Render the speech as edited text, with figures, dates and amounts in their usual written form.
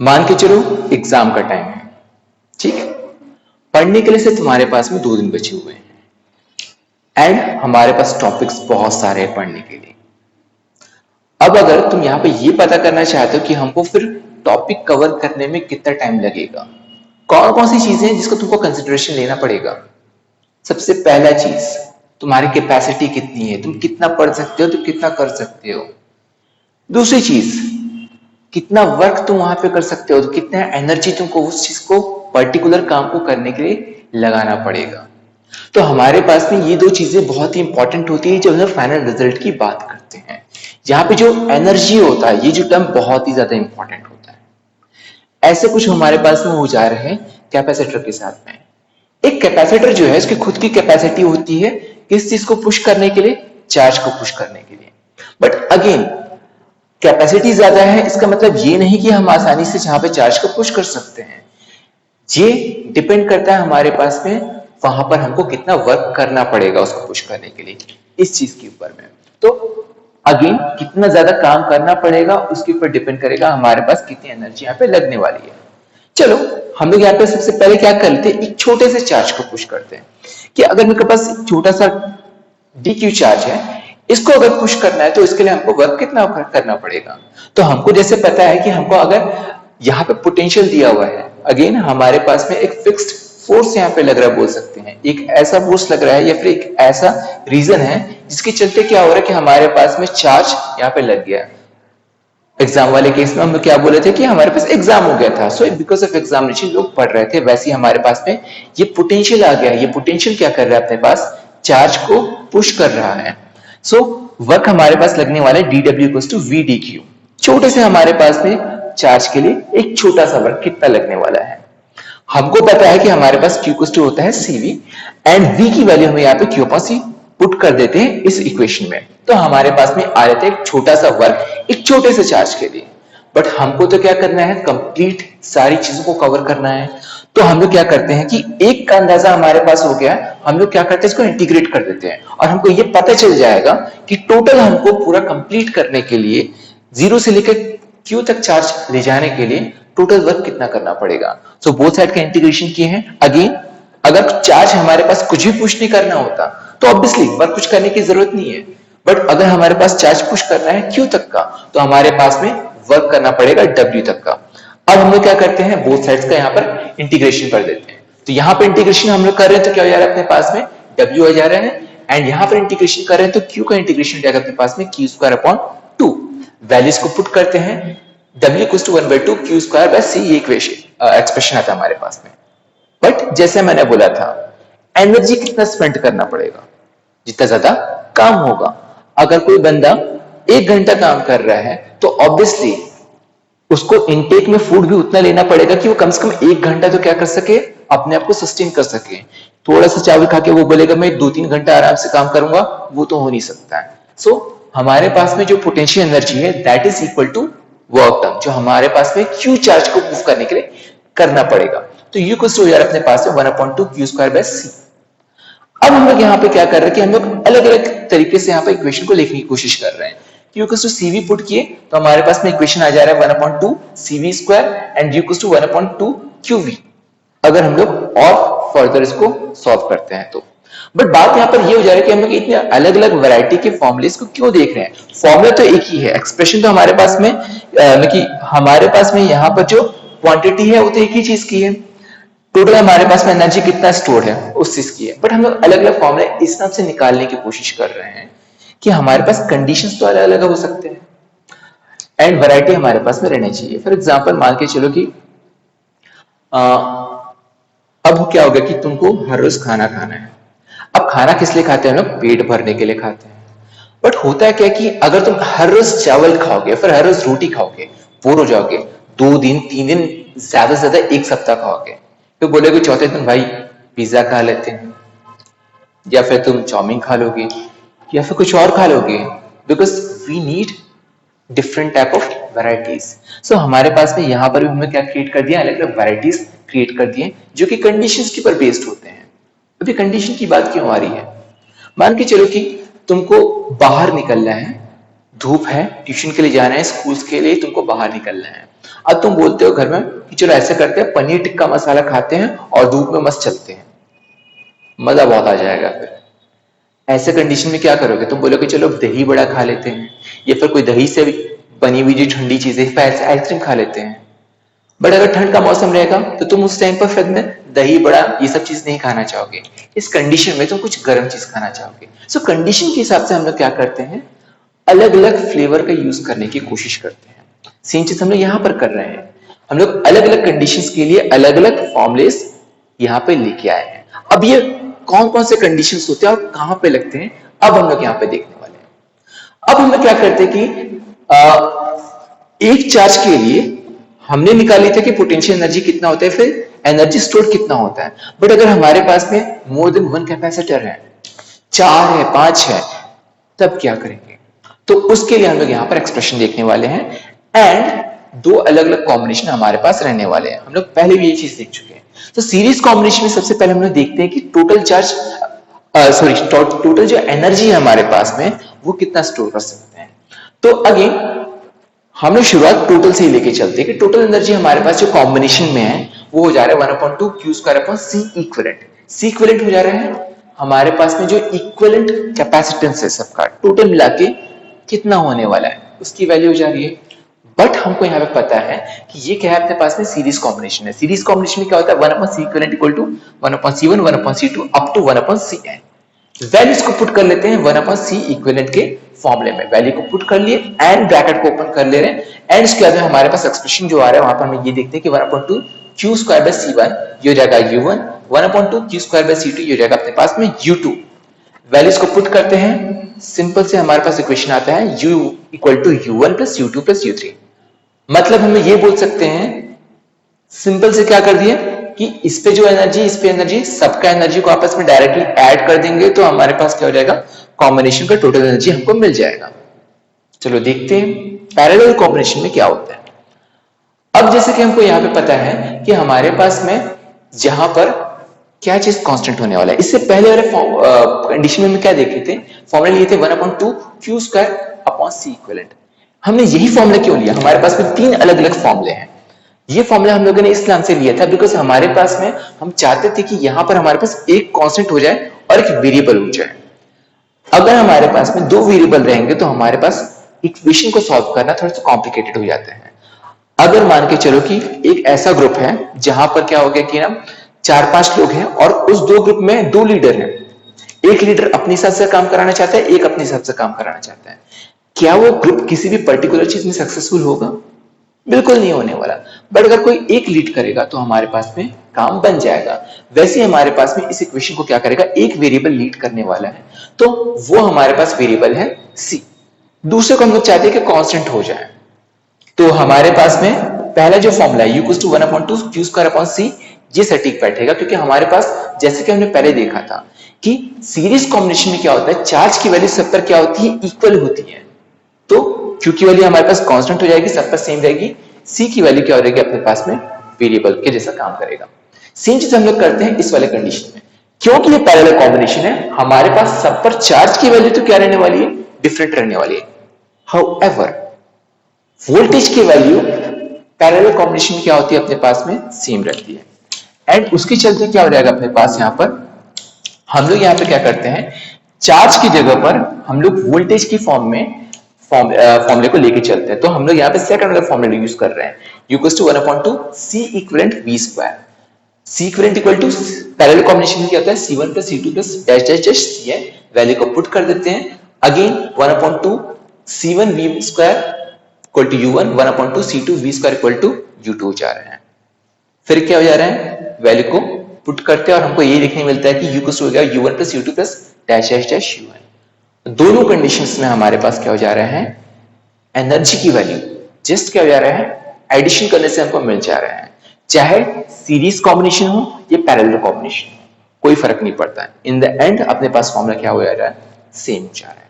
मान के चलो एग्जाम का टाइम है, ठीक है। पढ़ने के लिए से तुम्हारे पास में 2 दिन बचे हुए हैं एंड हमारे पास टॉपिक्स बहुत सारे हैं पढ़ने के लिए। अब अगर तुम यहाँ पे ये पता करना चाहते हो कि हमको फिर टॉपिक कवर करने में कितना टाइम लगेगा, कौन कौन सी चीजें हैं जिसको तुमको कंसिडरेशन लेना पड़ेगा। सबसे पहला चीज, तुम्हारी कैपेसिटी कितनी है, तुम कितना पढ़ सकते हो, तुम कितना कर सकते हो। दूसरी चीज, कितना वर्क तुम वहां पे कर सकते हो, तो कितना एनर्जी तुमको उस चीज को पर्टिकुलर काम को करने के लिए लगाना पड़ेगा। तो हमारे पास में ये 2 चीजें बहुत ही इंपॉर्टेंट होती है जब हम फाइनल रिजल्ट की बात करते हैं। यहाँ पे जो एनर्जी होता है, ये जो टर्म बहुत ही ज्यादा इंपॉर्टेंट होता है। ऐसे कुछ हमारे पास में हो जा रहे हैं कैपेसिटर के साथ में। एक कैपेसिटर जो है इसकी खुद की कैपेसिटी होती है किस चीज को पुश करने के लिए, चार्ज को पुश करने के लिए। बट अगेन कैपेसिटी ज्यादा है इसका मतलब ये नहीं कि हम आसानी से जहां पे चार्ज को पुश कर सकते हैं। ये डिपेंड करता है हमारे पास में वहां पर हमको कितना वर्क करना पड़ेगा उसको पुश करने के लिए, इस चीज के ऊपर में। तो अगेन कितना ज्यादा काम करना पड़ेगा उसके ऊपर डिपेंड करेगा हमारे पास कितनी एनर्जी यहाँ पे लगने वाली है। चलो हम लोग यहाँ पे सबसे पहले क्या कर लेते हैं, एक छोटे से चार्ज को पुश करते हैं कि अगर मेरे पास एक छोटा सा DQ चार्ज है, इसको अगर पुश करना है तो इसके लिए हमको वर्क कितना करना पड़ेगा। तो हमको जैसे पता है कि हमको अगर यहाँ पे पोटेंशियल दिया हुआ है, अगेन हमारे पास में एक फिक्स्ड फोर्स यहाँ पे लग रहा है, बोल सकते हैं एक ऐसा फोर्स लग रहा है या फिर एक ऐसा रीजन है जिसके चलते क्या हो रहा है कि हमारे पास में चार्ज यहाँ पे लग गया। एग्जाम वाले केस में हम क्या बोले थे कि हमारे पास एग्जाम हो गया था, सो बिकॉज ऑफ एग्जामिनेशन लोग पढ़ रहे थे, वैसे ही हमारे पास में ये पोटेंशियल आ गया। ये पोटेंशियल क्या कर रहा है, अपने पास चार्ज को पुश कर रहा है। सो वर्क हमारे पास लगने वाला है dW=VdQ। छोटे से हमारे पास में चार्ज के लिए एक छोटा सा वर्क कितना लगने वाला है। हमको पता है कि हमारे पास Q होता है CV एंड V की वैल्यू हमें यहाँ पे Q/C पुट कर देते हैं इस इक्वेशन में। तो हमारे पास में आ जाता है एक छोटा सा वर्क एक छोटे से चार्ज के लिए। बट हमको तो क्या करना है, कंप्लीट सारी चीजों को कवर करना है। तो हम लोग क्या करते हैं कि एक का अंदाजा हमारे पास हो गया, हम लोग क्या करते हैं इसको इंटीग्रेट कर देते हैं और हमको ये पता चल जाएगा कि टोटल हमको पूरा कंप्लीट करने के लिए 0 से लेकर Q तक चार्ज ले जाने के लिए टोटल वर्क कितना करना पड़ेगा। सो बोथ साइड का इंटीग्रेशन किए हैं। अगेन अगर चार्ज हमारे पास कुछ भी पुश नहीं करना होता तो ऑब्वियसली वर्क कुछ करने की जरूरत नहीं है। बट अगर हमारे पास चार्ज पुश करना है Q तक का तो हमारे पास में वर्क करना पड़ेगा W तक का। अब हम लोग क्या करते हैं, बोथ साइड्स का यहाँ पर इंटीग्रेशन कर देते हैं। तो यहाँ पर इंटीग्रेशन हम लोग कर रहे हैं तो क्या हो जा रहा है, अपने पास में W हो जा रहा है एंड यहाँ पर इंटीग्रेशन कर रहे हैं तो Q का इंटीग्रेशन क्या अपने पास में Q²/2। वैल्यूज को पुट करते हैं, W=1/2 Q²/C ये एक्सप्रेशन आता है हमारे पास में। बट जैसे मैंने बोला था, एनर्जी कितना स्पेंड करना पड़ेगा, जितना ज्यादा काम होगा। अगर कोई बंदा 1 घंटा काम कर रहा है तो ऑब्वियसली उसको इनटेक में फूड भी उतना लेना पड़ेगा कि वो कम से कम 1 घंटा तो क्या कर सके, अपने आप को सस्टेन कर सके। थोड़ा सा चावल खा के वो बोलेगा मैं 2-3 घंटा आराम से काम करूंगा, वो तो हो नहीं सकता है। सो हमारे पास में जो पोटेंशियल एनर्जी है that is equal to work done, जो हमारे पास में Q चार्ज को मूव करने के लिए करना पड़ेगा। तो U को हो जा रहा है अपने पास में 1/2 Q²/C। अब हम लोग यहाँ पे क्या कर रहे हैं कि हम लोग अलग अलग तरीके से यहाँ पे इक्वेशन को लिखने की कोशिश कर रहे हैं। Q=CV पुट किए तो हमारे पास में इक्वेशन आ जा रहा है 1/2 CV² एंड U=1/2 QV। अगर हम लोग और फर्दर इसको सॉल्व करते हैं तो बट बात यहाँ पर ये हो जा रहा है कि हम लोग इतने अलग अलग वैरायटी के फॉर्मुलेस को क्यों देख रहे हैं। फॉर्मूला तो एक ही है, एक्सप्रेशन तो हमारे पास में हमारे पास में यहाँ पर जो क्वांटिटी है वो तो एक ही चीज की है, टोटल हमारे पास में एनर्जी कितना स्टोर है उस चीज की है। बट हम लोग अलग अलग फॉर्मूले इस नाम से निकालने की कोशिश कर रहे हैं कि हमारे पास कंडीशंस तो अलग अलग हो सकते हैं एंड वैरायटी हमारे पास में रहनी चाहिए। फॉर एग्जांपल मान के चलो कि अब क्या होगा कि तुमको हर रोज खाना खाना है। अब खाना किस लिए खाते हैं, हम लोग पेट भरने के लिए खाते हैं। बट होता है क्या कि अगर तुम हर रोज चावल खाओगे फिर हर रोज रोटी खाओगे, बोर हो जाओगे। 2 दिन 3 दिन ज्यादा से ज्यादा 1 सप्ताह खाओगे, फिर बोलोगे चौथे दिन भाई पिज्जा खा लेते हैं, या फिर तुम चाउमीन खा लोगे या फिर कुछ और खा लोगे, because we need different type of varieties. So हमारे पास में यहाँ पर भी हमने क्या क्रिएट कर दिया, अलग अलग वैरायटीज क्रिएट कर दिए जो कि कंडीशंस के ऊपर बेस्ड होते हैं। अभी कंडीशन की बात क्यों आ रही है, मान के चलो कि तुमको बाहर निकलना है, धूप है, ट्यूशन के लिए जाना है, स्कूल के लिए तुमको बाहर निकलना है। अब तुम बोलते हो घर में कि चलो ऐसे करते हैं, पनीर टिक्का मसाला खाते हैं और धूप में मस्त चलते हैं, मजा बहुत आ जाएगा। फिर ऐसे कंडीशन में क्या करोगे? तुम बोलोगे चलो दही बड़ा खा लेते हैं, या फिर कोई दही से बनी हुई जो ठंडी चीजें, आइसक्रीम खा लेते हैं। बट अगर ठंड का मौसम रहेगा तो तुम उस टाइम पर फिर में दही बड़ा ये सब चीज नहीं खाना चाहोगे। इस कंडीशन में तुम कुछ गर्म चीज खाना चाहोगे। सो कंडीशन के हिसाब से हम लोग क्या करते हैं, अलग अलग फ्लेवर का यूज करने की कोशिश करते हैं। सेम चीज हम लोग यहाँ पर कर रहे हैं। हम लोग अलग अलग कंडीशंस के लिए अलग अलग फॉर्मुलेस यहाँ पे लेके आए हैं। अब ये कौन कौन से कंडीशंस होते हैं और कहां पे लगते हैं, अब हम लोग यहाँ पे देखने वाले हैं। अब हम लोग क्या करते हैं कि एक चार्ज के लिए हमने निकाली था कि पोटेंशियल एनर्जी कितना होता है, फिर एनर्जी स्टोर कितना होता है। बट अगर हमारे पास में मोर देन वन कैपेसिटर है, 4 है, 5 है, तब क्या करेंगे? तो उसके लिए हम लोग यहाँ पर एक्सप्रेशन देखने वाले हैं एंड दो अलग अलग कॉम्बिनेशन हमारे पास रहने वाले हैं। हम लोग पहले भी ये चीज देख चुके हैं। तो सीरीज कॉम्बिनेशन में सबसे पहले हम लोग देखते हैं कि टोटल चार्ज टोटल जो एनर्जी है हमारे पास में वो कितना स्टोर कर सकते हैं। तो अगेन हम लोग शुरुआत टोटल से ही लेके चलते हैं कि टोटल एनर्जी हमारे पास जो कॉम्बिनेशन में है वो हो जा रहा है 1/2 Q² इक्विवेलेंट। सी इक्विवेलेंट हो जा रहा है हमारे पास में जो इक्विवेलेंट कैपेसिटेंस है सबका टोटल मिला के कितना होने वाला है, उसकी वैल्यू हो जा रही है। बट हमको यहाँ पे पता है कि ये क्या है, अपने पास में सीरीज कॉम्बिनेशन है। सीरीज कॉम्बिनेशन में क्या होता है, 1/C equivalent equal to 1/C1 1/C2 up to 1/Cn। Values को पुट कर लेते हैं 1/C इक्विवेलेंट के फॉर्मूले में। वैल्यू को पुट कर लिए एंड ब्रैकेट को ओपन कर ले रहे हैं एंड उसके बाद हमारे पास एक्सप्रेशन जो आ रहा है वहां पर हम ये देखते हैं कि 1/2 Q²/C1 ये हो जाएगा U1, 1/2 Q²/C2 ये हो जाएगा अपने पास में U2। वैल्यूज को पुट करते हैं, सिंपल से हमारे पास इक्वेशन आता है U equal to U1 plus U2 plus U3। मतलब हम ये बोल सकते हैं, सिंपल से क्या कर दिया कि इस पे जो एनर्जी, इस पे एनर्जी, सबका एनर्जी को आपस में डायरेक्टली ऐड कर देंगे तो हमारे पास क्या हो जाएगा, कॉम्बिनेशन का टोटल एनर्जी हमको मिल जाएगा। चलो देखते हैं पैरेलल कॉम्बिनेशन में क्या होता है। अब जैसे कि हमको यहाँ पे पता है कि हमारे पास में जहां पर क्या चीज कांस्टेंट होने वाला है। इससे पहले वाले कंडीशन में क्या देखे थे, फॉर्मूला लिए थे 1/2 Q²/C इक्विवेलेंट। हमने यही फॉर्मूला क्यों लिया, हमारे पास में तीन अलग अलग फॉर्मूले हैं। ये फॉर्मूला हम लोगों ने इस नाम से लिया था बिकॉज हमारे पास में हम चाहते थे कि यहां पर हमारे पास एक कांस्टेंट हो जाए और एक वेरिएबल हो जाए। अगर हमारे पास में दो वेरिएबल रहेंगे तो हमारे पास इक्वेशन को सॉल्व करना थोड़ा सा कॉम्प्लिकेटेड हो जाता है। अगर मान के चलो कि एक ऐसा ग्रुप है जहां पर क्या हो गया कि ना 4-5 लोग हैं और उस दो ग्रुप में दो लीडर हैं। एक लीडर अपने हिसाब से काम कराना चाहता है, एक अपने हिसाब से काम कराना चाहता है। क्या वो ग्रुप किसी भी पर्टिकुलर चीज में सक्सेसफुल होगा? बिल्कुल नहीं होने वाला। बट अगर कोई एक लीड करेगा तो हमारे पास में काम बन जाएगा। वैसे हमारे पास में इस इक्वेशन को क्या करेगा, एक वेरिएबल लीड करने वाला है तो वो हमारे पास वेरिएबल है सी। दूसरे को हम लोग चाहते हैं कि कांस्टेंट हो जाए। तो हमारे पास में पहला जो फॉर्मूला है U = 1/2 Q²/C ये सटीक बैठेगा क्योंकि हमारे पास जैसे कि हमने पहले देखा था कि सीरीज कॉम्बिनेशन में क्या होता है, चार्ज की वैल्यू सब पर क्या होती है, इक्वल होती है। तो Q की वैल्यू हमारे पास कांस्टेंट हो जाएगी, सब पर सेम रहेगी। C की वैल्यू क्या हो जाएगी अपने पास में, वेरिएबल के जैसा काम करेगा। सेम चीज हम लोग करते हैं इस वाले कंडीशन में। क्योंकि ये पैरेलल कॉम्बिनेशन है हमारे पास सब पर चार्ज की वैल्यू तो क्या रहने वाली है, डिफरेंट रहने वाली है। हाउएवर वोल्टेज की वैल्यू पैरेलल कॉम्बिनेशन में क्या होती है, अपने पास में सेम रहती है। एंड उसके चलते क्या हो जाएगा अपने पास, यहां पर हम लोग यहाँ पे क्या करते हैं, चार्ज की जगह पर हम लोग वोल्टेज की फॉर्म में फॉर्मूले को लेके चलते हैं। तो हम लोग यहाँ पे सेकंड वाला फॉर्मूला यूज कर रहे हैं, U = 1/2 C equivalent V²। C equivalent equal to parallel combination में क्या होता है, C1 + C2 + dash dash dash Cn। Value को पुट कर देते हैं। Again 1/2 C1 V² equal to U1, 1/2 C2 V² equal to U2 जा रहे हैं। फिर क्या हो जा रहा है, वैल्यू को पुट करते हैं और हमको ये देखने मिलता है कि U = हो गया U1 + U2 + dash dash dash U1। दोनों कंडीशंस में हमारे पास क्या हो जा रहा है, एनर्जी की वैल्यू जस्ट क्या हो जा रहा है, एडिशन करने से हमको मिल जा रहा है। चाहे सीरीज कॉम्बिनेशन हो या पैरेलल कॉम्बिनेशन हो, कोई फर्क नहीं पड़ता है। इन द एंड अपने पास फॉर्मूला क्या हो जा रहा है, सेम जा रहा है।